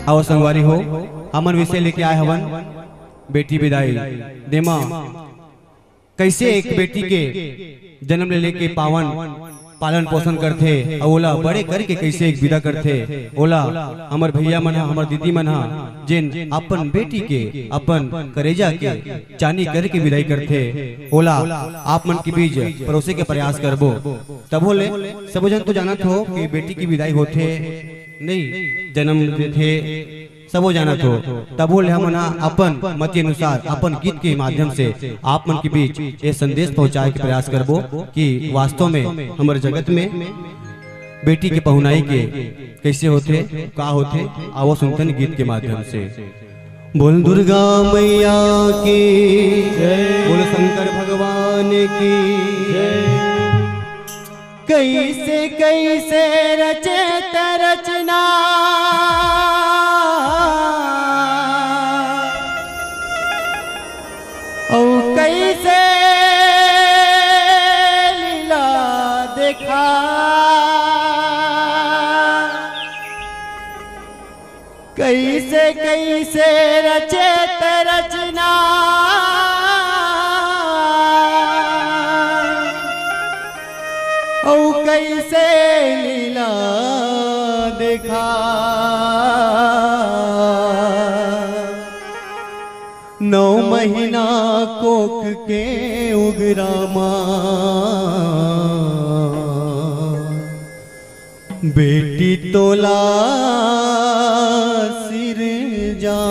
आओ संगवारी हो हमन विषय लेके आए हवन बेटी विदाई देमा। कैसे एक बेटी के जन्म ले लेके पालन पोषण करते ओला बड़े करके कैसे एक विदा करते ओला हमर भैया मन हमर दीदी मन जिन अपन बेटी के अपन करेजा के चानी करके विदाई करते ओला आप मन के बीच परोसे के प्रयास करबो। तब बोले सब जन तो जानत हो कि बेटी की विदाई होते नहीं जन्म देते सबो जानत हो। तब बोले हम अपन मत अनुसार अपन गीत के माध्यम से आप मन के बीच ये संदेश पहुंचाए के प्रयास करबो कि वास्तव में हमारे जगत में बेटी के पहुनाई के कैसे होते का होते आवो सुनतन गीत के माध्यम से। बोल दुर्गा मैया की जय, बोल शंकर भगवान की जय। कैसे कैसे रचे रचना कैसे लीला देखा कैसे कैसे रचे रचना ओ कैसे लीला देखा। नौ महीना कोख के उगरामा बेटी तोला सिर जा।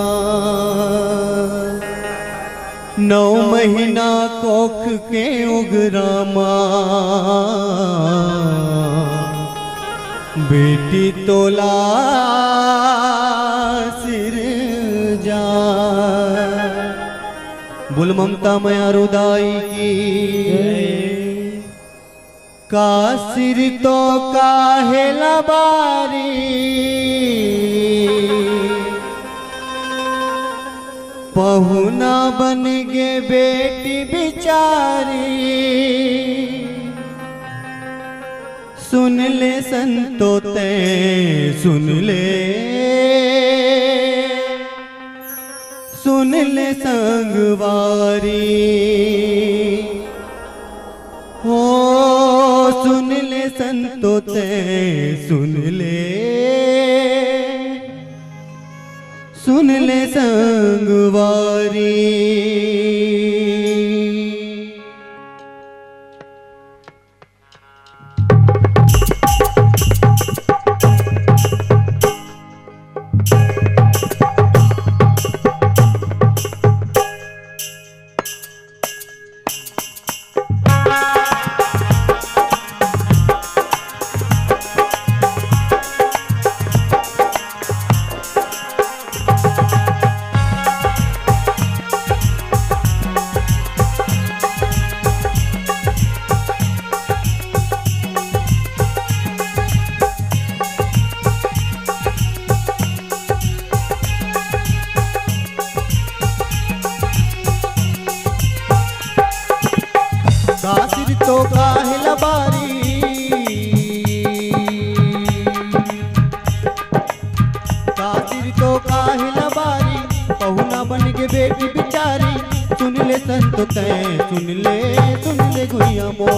9 महीना कोख के उगरामा बेटी तोला सिर जा। बोल ममता मया रुदाई की का सिर तो काहेला बारी पहुना बन गे बेटी बिचारी। सुन ले संतो ते सुन ले संगवारी हो सुन ले संतो ते सुन ले संगवारी। कासिर तो काहेला बारी कासिर तो काहेला बारी पहुना बन के बेटी बिचारी। सुन ले संतो ते सुन ले गुइया मो।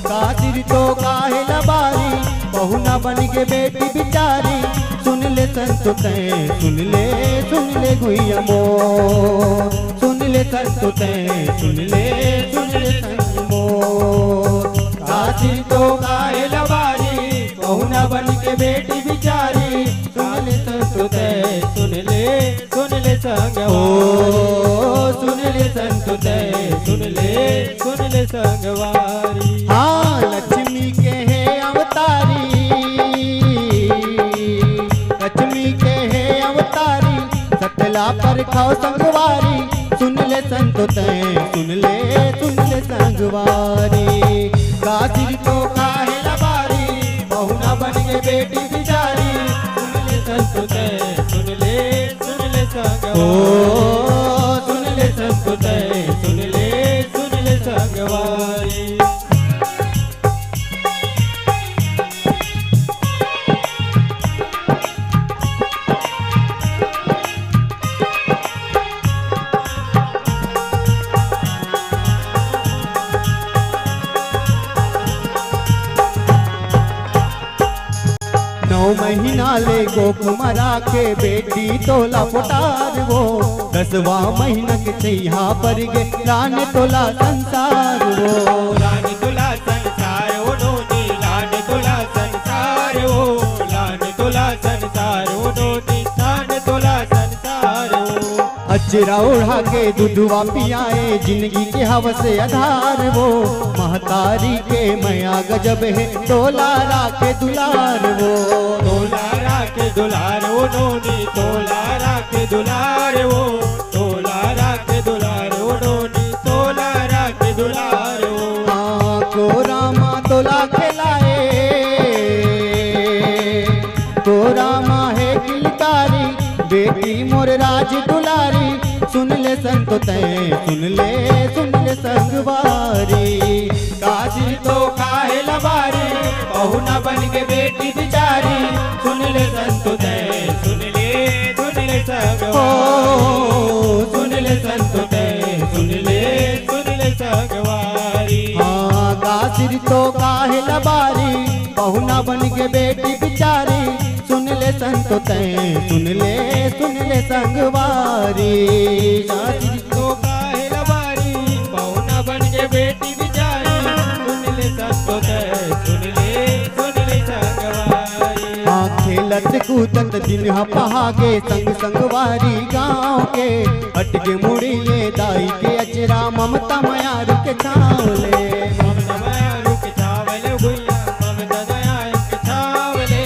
कासिर तो काहेला बारी पहुना बन के बेटी बिचारी। सुन ले संतो ते सुन ले गुइया मो। सुन ले संतो ते सुन ले संगमो। कासिर तो काहेला बारी पहुना बन के बेटी बिचारी। सुन ले संतो ते सुन ले संगमो। सुन ले संतो ते सुन ले संगवारी। हाँ लक्ष्मी के है अवतारी लक्ष्मी के है अवतारी सकला पर खाओ संगवारी। सुन ले संतो ते सुन ले संगवारी। कासिर तो काहेला बारी पहुना बन के बेटी बिचारी। सुन ले संतो ते सुन ले संगवारी। सुन ले संतो ते सुन ले संगवारी। 9 महीना ले गोख मरा के बेटी तोला फुटार वो 10वां महीना के चैहा पर गे लान तोला संसार वो लान तोला संसार वो नोनी लान तोला संसार वो लान तोला संसार वो नोनी लान तोला संसार वो अचरा उड़ा के दूधवा पियाए जिंदगी के हवस आधार वो महतारी के मया गजब है तोलारा के दुलार वो तोलारा के दुलार वो नोनी तोलारा के दुलार वो तोलारा के दुलार वो नोनी तोलारा के दुलार वो हाँ को रामा तोला के लाए को रामा है किलकारी बेटी मोर राज दुलारी सुन ले संतो तय सुन ले संगवारी काजी तो काहे लबारी बहू न बन के बेटी बिचारी सुन ले संतो तय सुन ले सगवारी सुन ले संतो तय सुन ले सगवारी हाँ काजी तो काहे लबारी बहू न बन के बेटी बिचारी सुन ले संतो तय सुन ले संगवारी काजी तो काहे लबारी बहू न बन के बेटी बिचारी सुन ले संतो तय सुन ले सगवारी हाँ खेलत कूदत दिन पहागे संग संगवारी गाँव के अटके मुड़ी ले दाई के अचरा ममता माया रुक छावले ममता माया रुक छावले भुइया ममता माया रुक छावले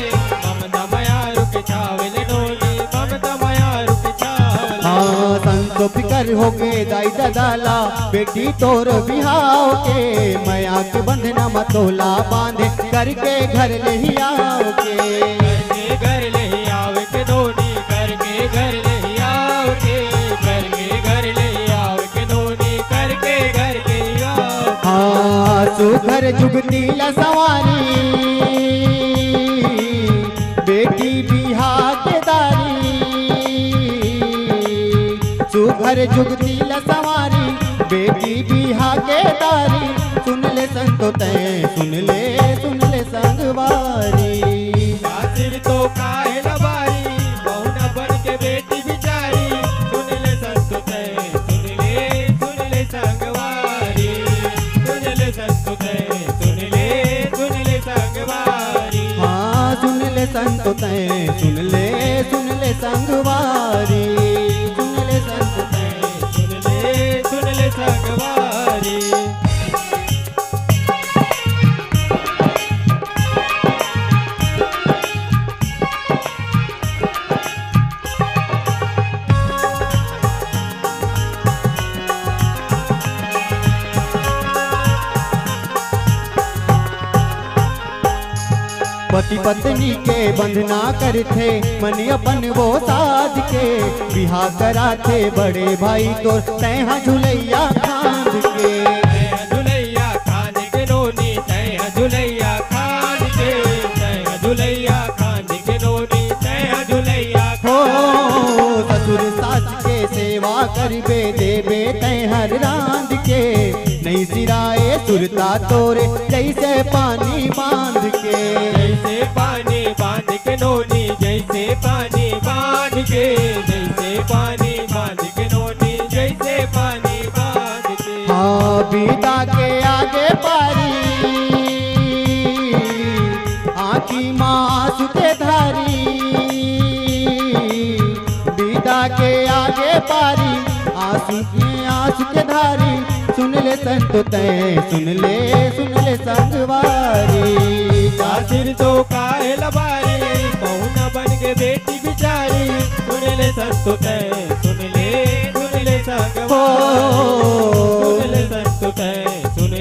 ममता माया रुक छावले नोनी ममता माया रुक छावले हाँ संतो फिकर हो गए दाई दादाला बेटी तोर बिहाव के माया के बंधना मतोला बांधे करके घर ले ही आओ के घर ले आवे के नोनी करके घर ले आवे के करके घर ले आवे के नोनी करके घर के आओ हाँ सुघर जुगती ला सवारी बेटी बिहा के दारी सुघर जुगती ला सवारी बेटी बिहा के दारी सुन ले संतो तय सुन ले संगवारी कासिर तो काहे लबारी बहू न बन के बेटी बिचारी सुन ले संतो तय सुन ले संगवारी सुन ले संतो तय सुन ले संगवारी हाँ सुन ले संतो तय सुन ले संगवारी सुन ले संतो तय सुन ले संगवारी पति पत्नी के बंधना करते मन अपन वो साध के बिहा कराते बड़े भाई तो तैहा झुलैया खांद के झुलैया खान के नोनी तय झुलैया खान के तय झुलैया खान के नोनी तय झुलैया हो ससुर सास के सेवा करबे देबे तैहर रांध के नहीं सिराए सुरता तोरे जैसे पानी बांध के जैसे पानी बांध के नोनी जैसे पानी बांध के जैसे पानी बांध के नोनी जैसे पानी बांध के हाँ बीता के आगे पारी आँखी माँ सुते धारी बीता के आगे पारी आंसू के धारी सुन ले संतो तय सुन ले संगवारी कासिर तो काहे लबारी बहू न बन के बेटी बिचारी सुन ले संतो तय सुन ले संगवारी सुन ले संतो तय सुन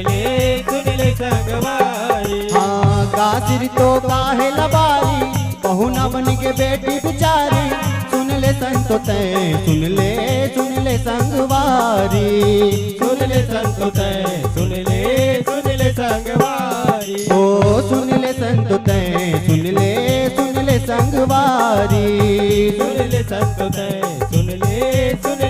ले संगवारी हाँ कासिर तो काहे लबारी बहू न बन के बेटी बिचारी सुन ले संतो तय सुन ले संगवारी सुन ले संतो तय सुन ले संगवारी ओ सुन ले संतो तय सुन ले संगवारी सुन ले संतो तय सुन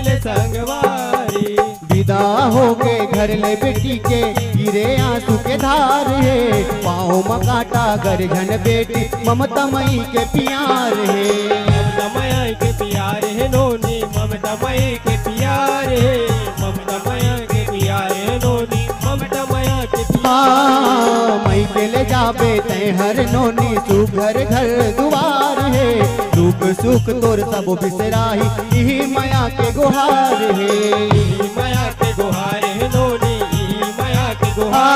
ले संगवारी विदा हो के घर ले बेटी के गिरे आंसू के धार है पाँव पाँव में काटा गर झन बेटी ममता मई के प्यार है। ममता माया के प्यार है नोनी, ममता माया के प्यार है, ममता माया के प्यार है नोनी, ममता माया के प्यार। मई के ले जाबे तय हर नोनी सुख घर घर दुआर है। दुख सुख तोर सब बिसराही यही माया के गुहार है। यही माया के गुहार है नोनी, यही माया के गुहार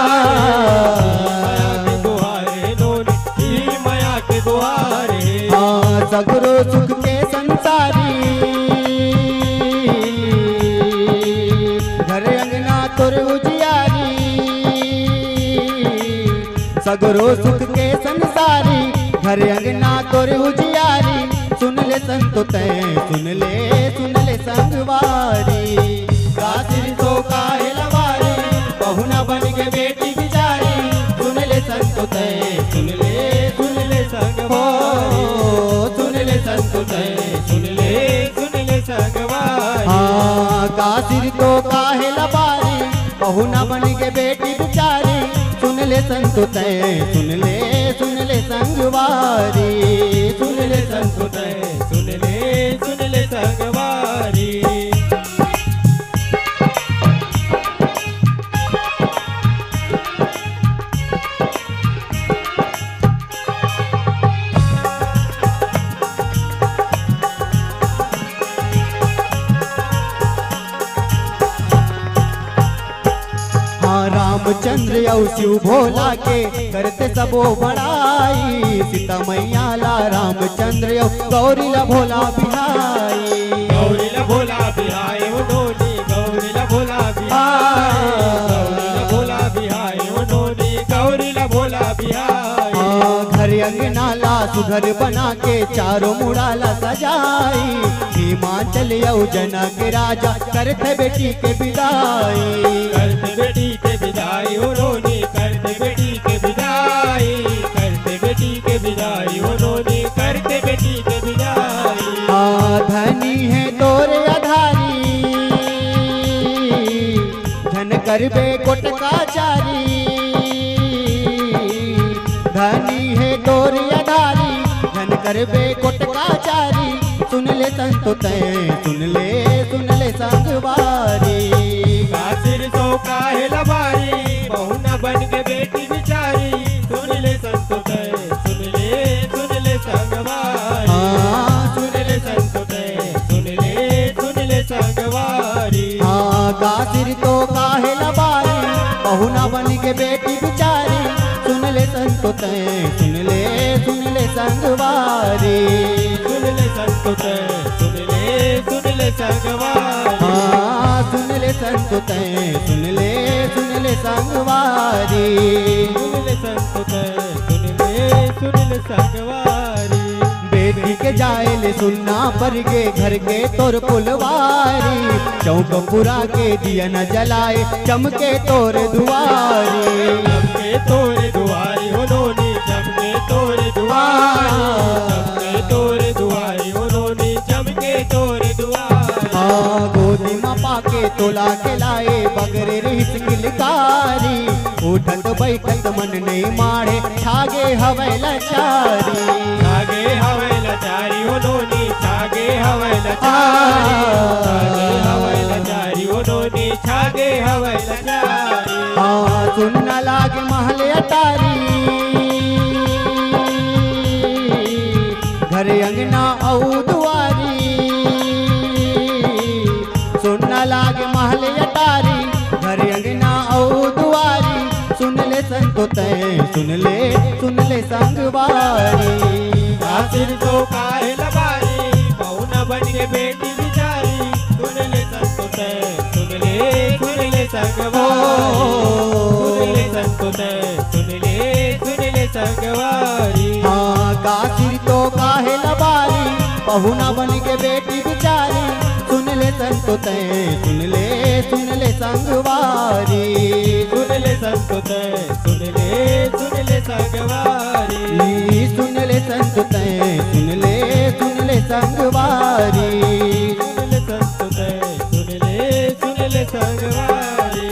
है नोनी, यही माया के गुहार है। सगरो सुख के संसारी घर अंगना तोर उजियारी। सगरो सुख के संसारी घर अंगना तोर उजियारी। सुन ले संतो तय सुन ले संगवारी। कासिर तो काहे लवारी बहुना बन के बेटी बिचारी। सुन ले संतो तय सुन ले संगवारी, सुन ले संतो तय सुन ले संगवारी। हाँ कासिर तो काहे लबारी बहुना बन के बेटी बिचारी। सुन ले संतो तय सुन ले संगवारी। सुन ले संतो तय सुन ले संगवारी। रामचंद्र और शिव भोला के करते सबो बड़ाई। सीता मैया ला रामचंद्र गौरी ला भोला बिहाई। गौरी ला भोला बिहाई हो नोनी, गौरी ला भोला बिहाई, गौरी ला भोला बिहाई हो नोनी, गौरी ला भोला बिहाई। घर अंगना ला सुघर बना के चारों मुड़ाला सजाई। हिमाचल यौ जनक राजा करते बेटी के विदाई। करते बेटी के विदाई हो नोनी, करते बेटी के विदाई, करते बेटी के विदाई हो नोनी, करते बेटी के विदाई। धनी है तोर आधारी धन करबे कोटकाचारी। धनी है तोर आधारी धन करबे कोटकाचारी। सुन ले संतो तय सुन ले संगवारी। कासिर तो काहे लबारी बहुना बन के बेटी बिचारी। सुन ले संतो तय सुन ले संगवारी। सुन ले संतो तय सुन ले संगवारी। कासिर तो काहे लबारी बहुना बन के बेटी बिचारी। सुन ले संतो तय सुन ले संगवारी। सुन ले संतो तय सुन ले संगवारी। सुन ले संतो तय सुन ले संगवारी। सुन ले संतो तय सुन ले संगवारी। बेटी के जाए ले सुनना पर गे घर के तोर फुलवारी। चौक पुरा के दिया न जलाए चमके तोर दुआरी। चमके तोर दुआरी हो नोनी, चमके तोर दुआरी, चमके तोर दुआरी हो नोनी, चमके तोर दुआरी। गोदी में पाके तोला के लाए बगरे रहिस किलकारी। उठत बैठत मन नहीं मारे छागे हवे लाचारी। छागे हवे लाचारी हो नोनी, छागे हवे लाचारी, छागे हवे लाचारी हो नोनी, छागे हवे लाचारी। सुनना लागे महल अटारी घर अंगना औ दुआरी। सुनना लागे महल अटारी घर अंगना औ दुआरी। सुन ले संतो तय सुन ले संगवारी। कासिर तो काहे लबारी बहुना बन के बेटी बिचारी। सुन ले संतो तय सुन ले संगवारी। सुन ले संतो तय सुन ले संगवारी। कासिर तो काहे लबारी बहुना बन के बेटी बिचारी। सुन ले संतो तय सुन ले संगवारी। सुन ले संतो तय सुन ले संगवारी। सुन ले संतो तय सुन ले संगवारी। सुन ले संतो तय सुन ले संगवारी।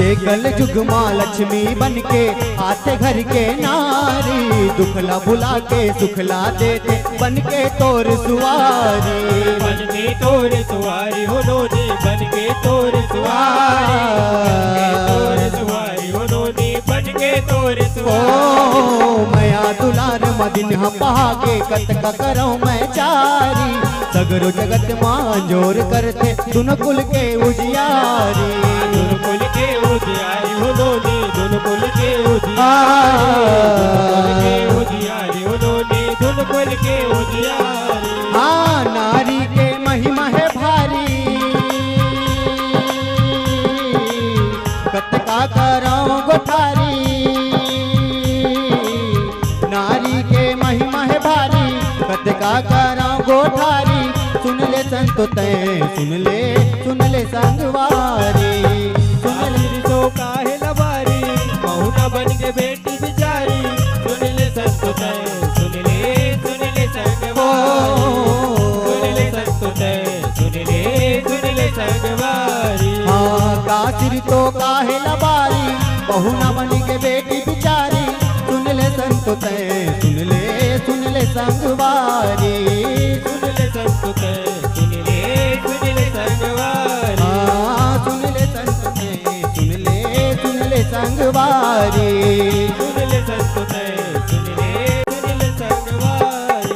ये कल जुग माँ लक्ष्मी बन के आते घर के नारी, दुखला भुला के सुखला देते बन के तोर सुवारी। बन के तोर सुवारी हो नोनी, बन के तोर सुवारी, तोर सुवारी हो नोनी, बन के तोर सुवारी। ओ मया दुलार मदिन पहागे कत का करो मैं चारी, सगरो जगत माँ जोर करते दुन कुल के उजियारी। दुन कुल के उजियारी हो नोनी, दुन कुल के उजियारी हो नोनी, दुन कुल के उजियारी। हाँ नारी के महिमा है भारी, कत का करो गोठारी। नारी के महिमा है भारी, कत का करो गोठारी। सुन ले संत तय सुन ले संगवारी। सुन तो काहे लबारी, बहू न बन के बेटी बिचारी। सुन ले संत तय सुन ले संगवारी। सुन ले संत तय सुन ले संगवारी। हाँ कासिर तो काहे लबारी, बहू न बन के बेटी बिचारी। सुन ले संत तय सुन ले संगवारी। सुन ले संत तय सुन ले संगवारी। हाँ सुन ले संत तय सुन ले संगवारी। सुन ले संत तय सुन ले संगवारी।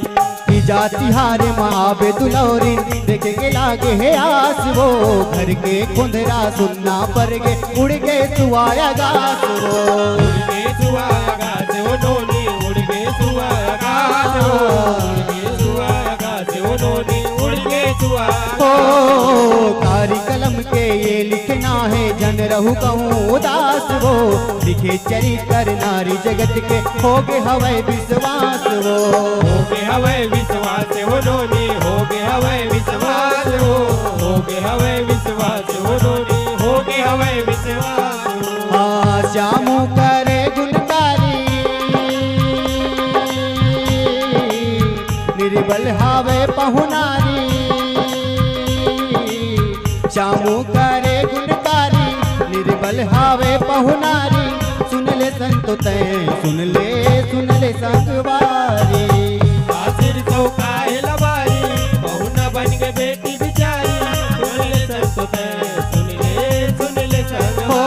की जाति हारे महाबे दुलौरी, देखे के लागे है आस वो। घर के खुंदरा सुनना पर गे, उड़ के सुआया गास वो। उड़ के सुआया गास वो नोनी, उड़ के सुआया गास वो। उड़ के सुआया गास वो नोनी, उड़ के सुआया। ओ कारी कलम के ये लिखना है, जन रहू कहूँ उदास वो। लिखे चरित्र नारी जगत के, होगे हवै विश्वास वो। होगे हवै विश्वास हो नोनी, होगे हवै विश्वास हो। होगे हवै विश्वास हो नोनी, होगे हवै विश्वास हो। हाँ श्यामू करे गुणकारी, निर्बल हावे पहुनारी। श्यामू करे गुणकारी, निर्बल हावे पहुनारी। सुन ले संत तय सुन ले संगवारी। कासिर तो काहे लबारी, बहू न बन के बेटी बिचारी। सुन ले संत तय सुन ले संगवारी।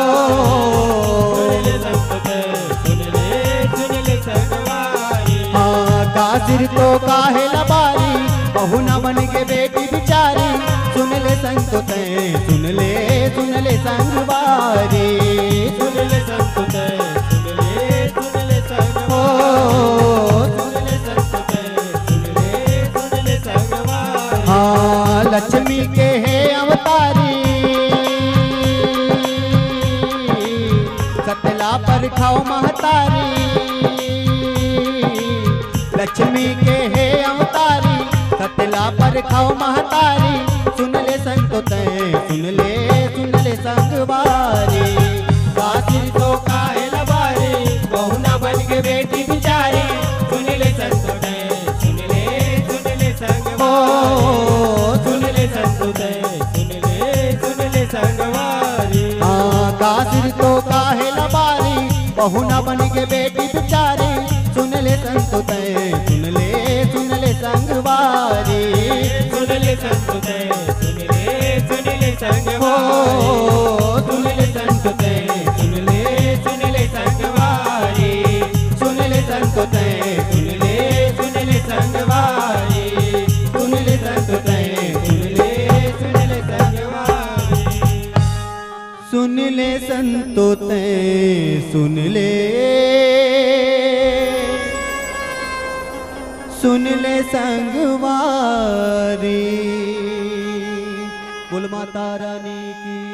सुन ले संत तय सुन ले संगवारी। हाँ कासिर तो काहे लबारी, बहू न बन के बेटी बिचारी। सुन ले संत तय सुन ले संगवारी। सुन ले संत तय सुन ले संगवारी। सुन ले संत तय सुन ले संगवारी। हाँ लक्ष्मी के है अवतारी, सतला पर खाओ महतारी। लक्ष्मी के है अवतारी, सतला पर खाओ महतारी। सुन ले संत तय सुन ले संगवारी। कासिर तो काहे लबारी, बहू न बन के बेटी बिचारी। सुन ले संत तय सुन ले संगवारी। सुन ले संत तय सुन ले संगवारी। हाँ कासिर तो काहे लबारी, बहू न बन के बेटी बिचारी। सुन ले संत तय सुन ले संगवारी। सुन ले संत तय सुन ले संगवारी। सुन ले संत तय सुन ले संगवारी। सुन ले संत तय सुन ले संगवारी। सुन ले संत तय सुन ले संगवारी। सुन ले संतो तय सुन ले संगवारी। बोल माता रानी की।